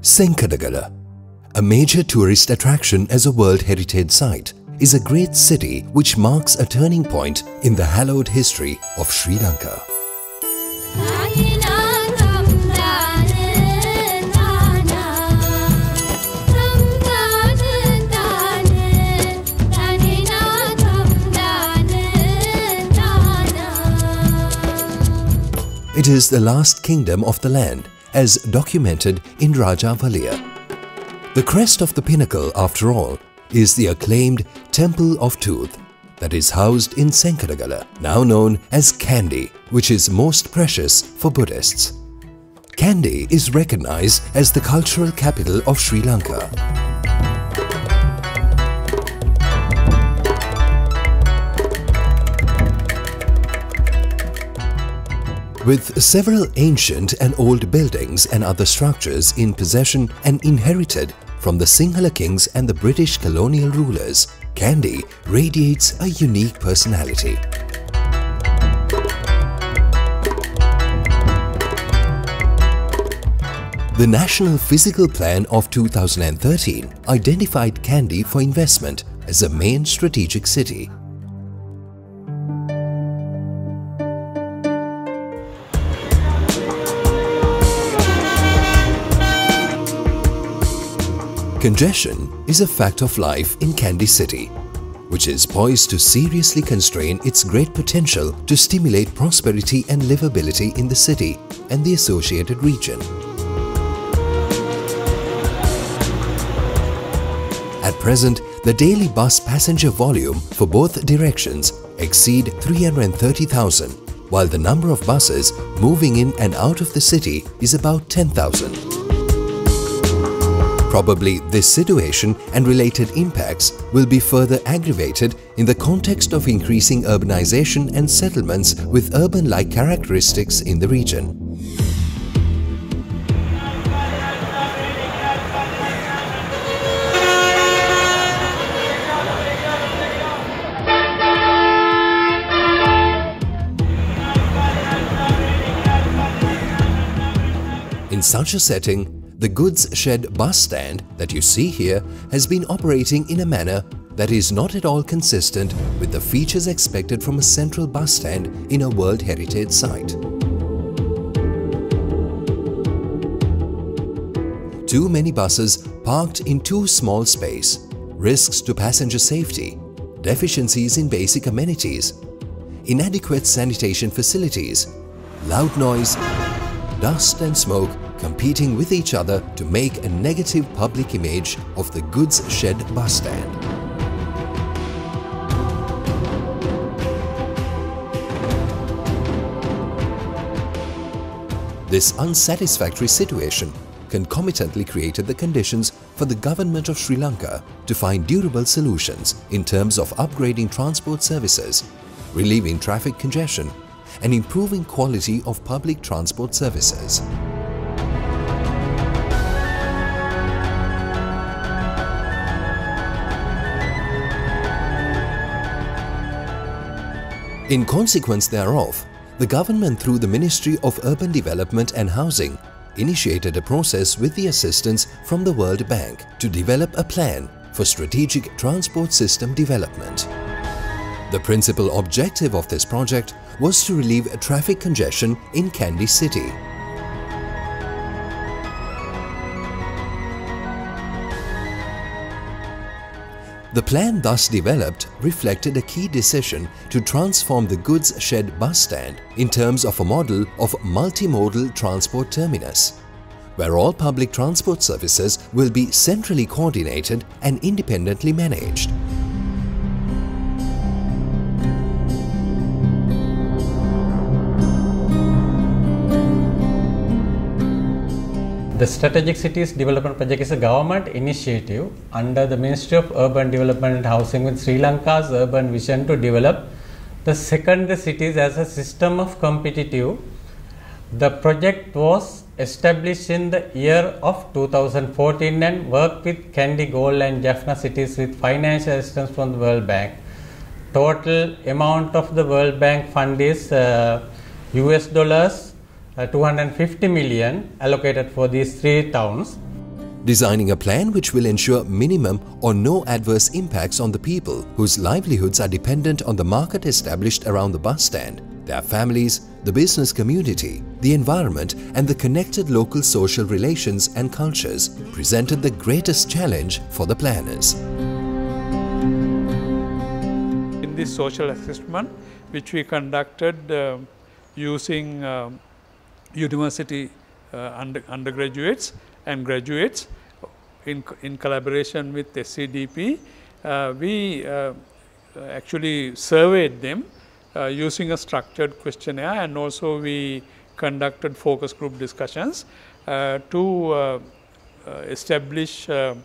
Senkadagala, a major tourist attraction as a World Heritage Site, is a great city which marks a turning point in the hallowed history of Sri Lanka. It is the last kingdom of the land, as documented in Rajavaliya. The crest of the pinnacle, after all, is the acclaimed Temple of Tooth that is housed in Senkadagala, now known as Kandy, which is most precious for Buddhists. Kandy is recognized as the cultural capital of Sri Lanka. With several ancient and old buildings and other structures in possession and inherited from the Sinhala kings and the British colonial rulers, Kandy radiates a unique personality. The National Physical Plan of 2013 identified Kandy for investment as a main strategic city. Congestion is a fact of life in Kandy city, which is poised to seriously constrain its great potential to stimulate prosperity and livability in the city and the associated region. At present, the daily bus passenger volume for both directions exceed 330,000, while the number of buses moving in and out of the city is about 10,000. Probably this situation and related impacts will be further aggravated in the context of increasing urbanization and settlements with urban-like characteristics in the region. In such a setting, the goods shed bus stand that you see here has been operating in a manner that is not at all consistent with the features expected from a central bus stand in a World Heritage Site. Too many buses parked in too small space, risks to passenger safety, deficiencies in basic amenities, inadequate sanitation facilities, loud noise, dust and smoke competing with each other to make a negative public image of the goods shed bus stand. This unsatisfactory situation concomitantly created the conditions for the government of Sri Lanka to find durable solutions in terms of upgrading transport services, relieving traffic congestion, and improving quality of public transport services. In consequence thereof, the government through the Ministry of Urban Development and Housing initiated a process with the assistance from the World Bank to develop a plan for strategic transport system development. The principal objective of this project was to relieve traffic congestion in Kandy city. The plan thus developed reflected a key decision to transform the goods shed bus stand in terms of a model of multimodal transport terminus, where all public transport services will be centrally coordinated and independently managed. The Strategic Cities Development Project is a government initiative under the Ministry of Urban Development and Housing with Sri Lanka's urban vision to develop the secondary cities as a system of competitive. The project was established in the year of 2014 and worked with Kandy, Galle and Jaffna cities with financial assistance from the World Bank. Total amount of the World Bank fund is US dollars 250 million allocated for these three towns. designing a plan which will ensure minimum or no adverse impacts on the people whose livelihoods are dependent on the market established around the bus stand, their families, the business community, the environment and the connected local social relations and cultures presented the greatest challenge for the planners. In this social assessment, which we conducted using university undergraduates and graduates in collaboration with SCDP, we actually surveyed them using a structured questionnaire, and also we conducted focus group discussions to establish the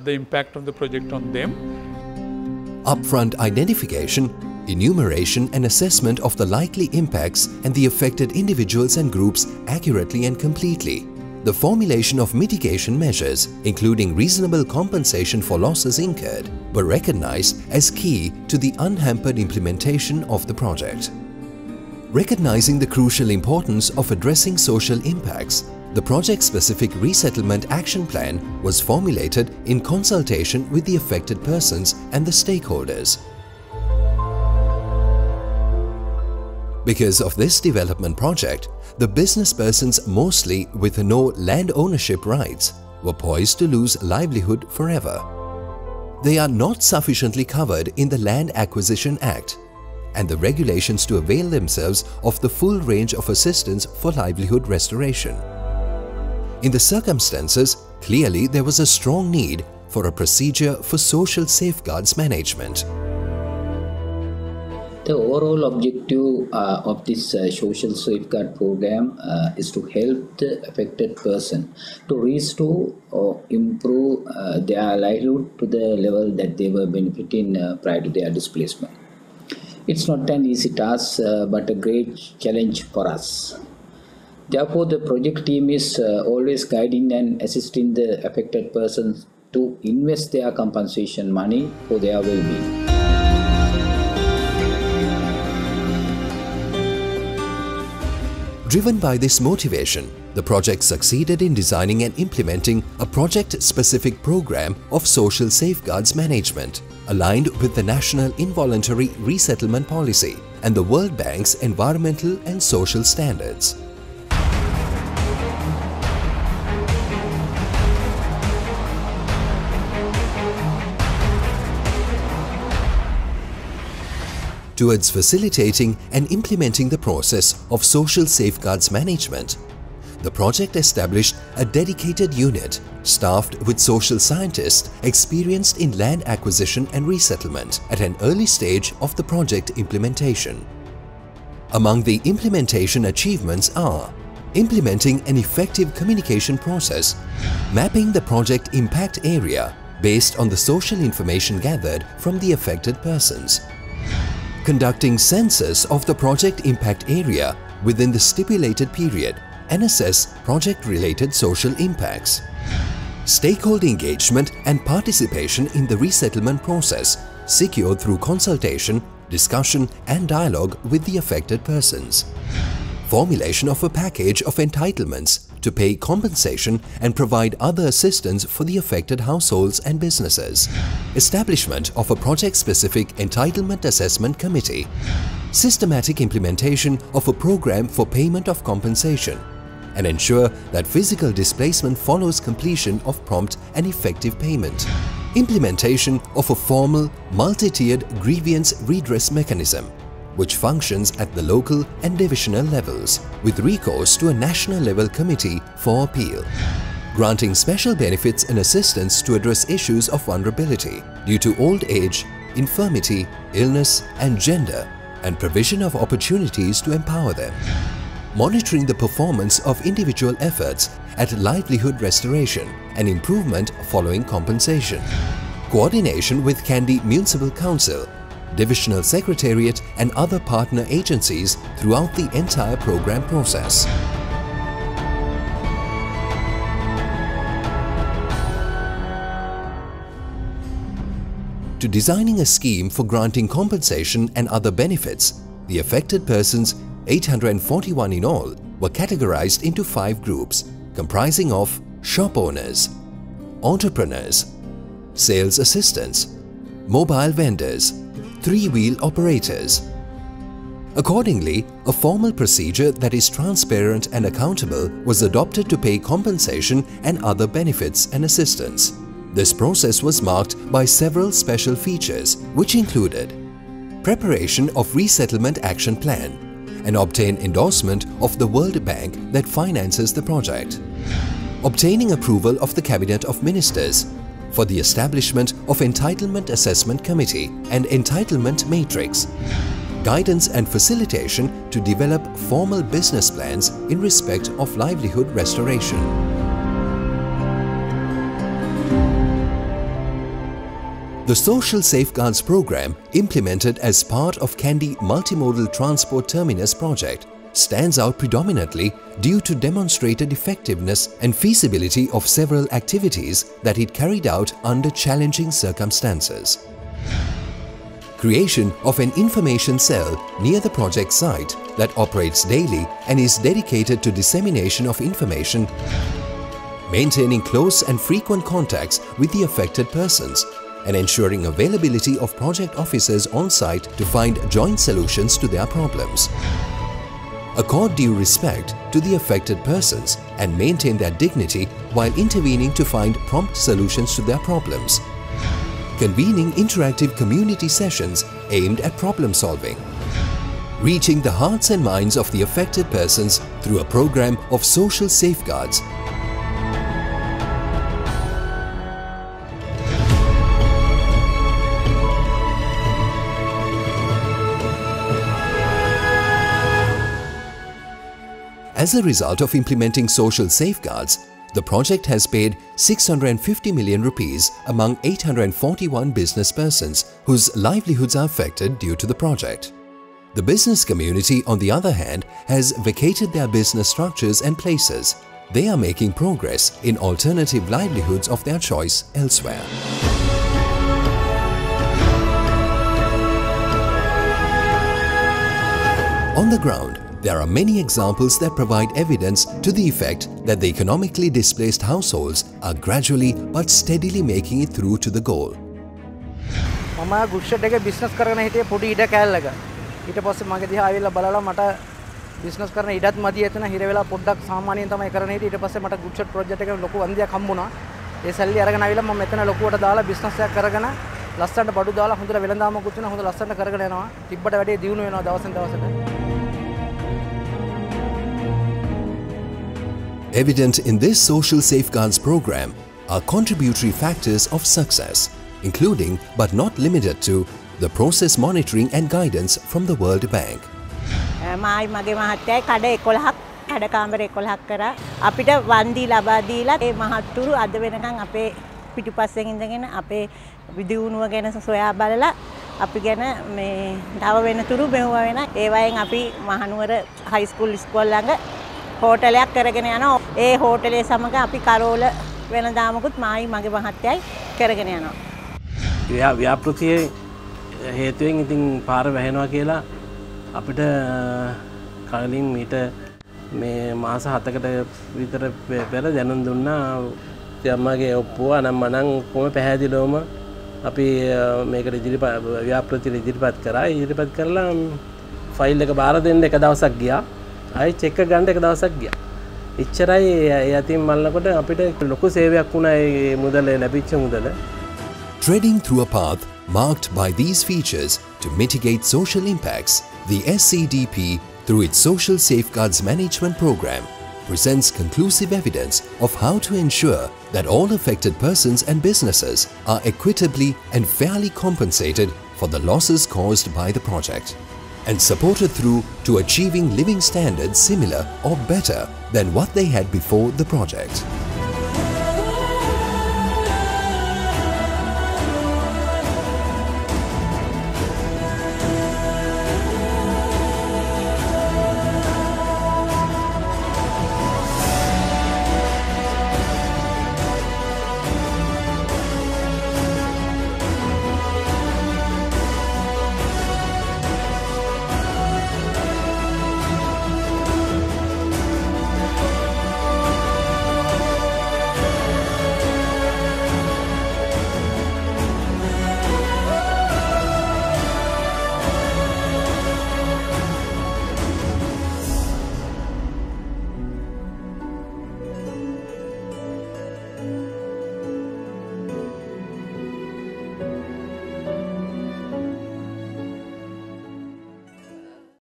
impact of the project on them. Upfront identification, enumeration and assessment of the likely impacts and the affected individuals and groups accurately and completely. The formulation of mitigation measures, including reasonable compensation for losses incurred, were recognized as key to the unhampered implementation of the project. Recognizing the crucial importance of addressing social impacts, the project-specific resettlement action plan was formulated in consultation with the affected persons and the stakeholders. Because of this development project, the business persons, mostly with no land ownership rights, were poised to lose livelihood forever. They are not sufficiently covered in the Land Acquisition Act and the regulations to avail themselves of the full range of assistance for livelihood restoration. In the circumstances, clearly there was a strong need for a procedure for social safeguards management. The overall objective of this social safeguard program is to help the affected person to restore or improve their livelihood to the level that they were benefiting prior to their displacement. It's not an easy task, but a great challenge for us. Therefore, the project team is always guiding and assisting the affected persons to invest their compensation money for their well-being. Driven by this motivation, the project succeeded in designing and implementing a project-specific program of social safeguards management, aligned with the National Involuntary Resettlement Policy and the World Bank's environmental and social standards. Towards facilitating and implementing the process of social safeguards management, the project established a dedicated unit staffed with social scientists experienced in land acquisition and resettlement at an early stage of the project implementation. Among the implementation achievements are implementing an effective communication process, mapping the project impact area based on the social information gathered from the affected persons, conducting census of the project impact area within the stipulated period and assess project-related social impacts. Stakeholder engagement and participation in the resettlement process secured through consultation, discussion and dialogue with the affected persons. Formulation of a package of entitlements to pay compensation and provide other assistance for the affected households and businesses. Establishment of a project-specific entitlement assessment committee. Systematic implementation of a program for payment of compensation, and ensure that physical displacement follows completion of prompt and effective payment. Implementation of a formal, multi-tiered grievance redress mechanism, which functions at the local and divisional levels, with recourse to a national level committee for appeal. Granting special benefits and assistance to address issues of vulnerability due to old age, infirmity, illness and gender, and provision of opportunities to empower them. Monitoring the performance of individual efforts at livelihood restoration and improvement following compensation. Coordination with Kandy Municipal Council, Divisional Secretariat and other partner agencies throughout the entire program process. To designing a scheme for granting compensation and other benefits, the affected persons, 841 in all, were categorized into 5 groups, comprising of shop owners, entrepreneurs, sales assistants, mobile vendors, three-wheel operators. Accordingly, a formal procedure that is transparent and accountable was adopted to pay compensation and other benefits and assistance. This process was marked by several special features, which included preparation of resettlement action plan and obtain endorsement of the World Bank that finances the project, obtaining approval of the Cabinet of Ministers for the establishment of Entitlement Assessment Committee and Entitlement Matrix, guidance and facilitation to develop formal business plans in respect of livelihood restoration. The Social Safeguards Program, implemented as part of Kandy Multimodal Transport Terminus project, stands out predominantly due to demonstrated effectiveness and feasibility of several activities that it carried out under challenging circumstances. Creation of an information cell near the project site that operates daily and is dedicated to dissemination of information, maintaining close and frequent contacts with the affected persons, and ensuring availability of project officers on site to find joint solutions to their problems. Accord due respect to the affected persons and maintain their dignity while intervening to find prompt solutions to their problems. Convening interactive community sessions aimed at problem solving. Reaching the hearts and minds of the affected persons through a program of social safeguards. As a result of implementing social safeguards, the project has paid 650 million rupees among 841 business persons whose livelihoods are affected due to the project. The business community, on the other hand, has vacated their business structures and places. They are making progress in alternative livelihoods of their choice elsewhere. On the ground, there are many examples that provide evidence to the effect that the economically displaced households are gradually but steadily making it through to the goal. මම ගුෂ්ෂට් එකේ business කරගෙන හිටියේ පොඩි ඉඩ කෑල්ලක. ඊට පස්සේ මගේ දිහා ආවිල්ලා බලලා මට බිස්නස් කරන ඉඩත් මදි එතන හිර වෙලා පොඩ්ඩක් සාමාන්‍යයෙන් තමයි කරන්න හිටියේ. ඊට පස්සේ මට ගුෂ්ෂට් ප්‍රොජෙක්ට් එකේ ලොකු වන්දියක් හම්බුණා. ඒ සල්ලි අරගෙන ආවිල්ලා මම මෙතන ලොකුවට දාලා බිස්නස් එකක් කරගෙන ලස්සනට බඩු දාලා හොඳට වෙළඳාමකුත් වෙනවා. හොඳ ලස්සනට කරගෙන යනවා. තිබ්බට වැඩි දියුණු වෙනවා දවසෙන් දවසට. Evident in this social safeguards program are contributory factors of success, including but not limited to the process monitoring and guidance from the World Bank. මායි මගේ මහත්තයයි කඩ 11ක් කඩ කාමර 11ක් කරා අපිට වන්දි ලබා දීලා ඒ මහත්තුරු අද වෙනකන් අපේ පිටිපස්සෙන් ඉඳගෙන අපේ විදියුණුව ගැන සොයා බලලා අපි ගැන මේ තව වෙනතුරු මෙවුවා වෙන ඒ වයින් අපි මහනුවර හයි ස්කූල් ඉස්කෝල ළඟ හෝටලයක් කරගෙන යනවා. ඒ හෝටලේ සමග අපි කරෝල වෙනදාමකුත් මායි මගේ මහත්තයයි කරගෙන යනවා. ව්‍යාපෘතියේ හේතුවෙන් ඉතින් පාර වැහෙනවා කියලා අපිට කලින් මීට මේ මාස 7කට විතර පෙර දැනුම් දුන්නා. අම්මගේ ඔප්පුව අනම්මනම් කොහොම පැහැදිලිවම අපි මේකට ව්‍යාපෘතිය ඉදිරිපත් කරා. ඉදිරිපත් කරලා ෆයිල් එක බාර දෙන්න එක දවසක් ගියා. ආයි චෙක් එක ගන්න එක දවසක් ගියා. එච්චරයි ඒ අතින් මල්නකොට අපිට ලොකු සේවයක් වුණා ඒ මුදල ලැබිච්ච මුදල. Treading through a path marked by these features to mitigate social impacts, the SCDP, through its Social Safeguards Management Program, presents conclusive evidence of how to ensure that all affected persons and businesses are equitably and fairly compensated for the losses caused by the project, and supported through to achieving living standards similar or better than what they had before the project.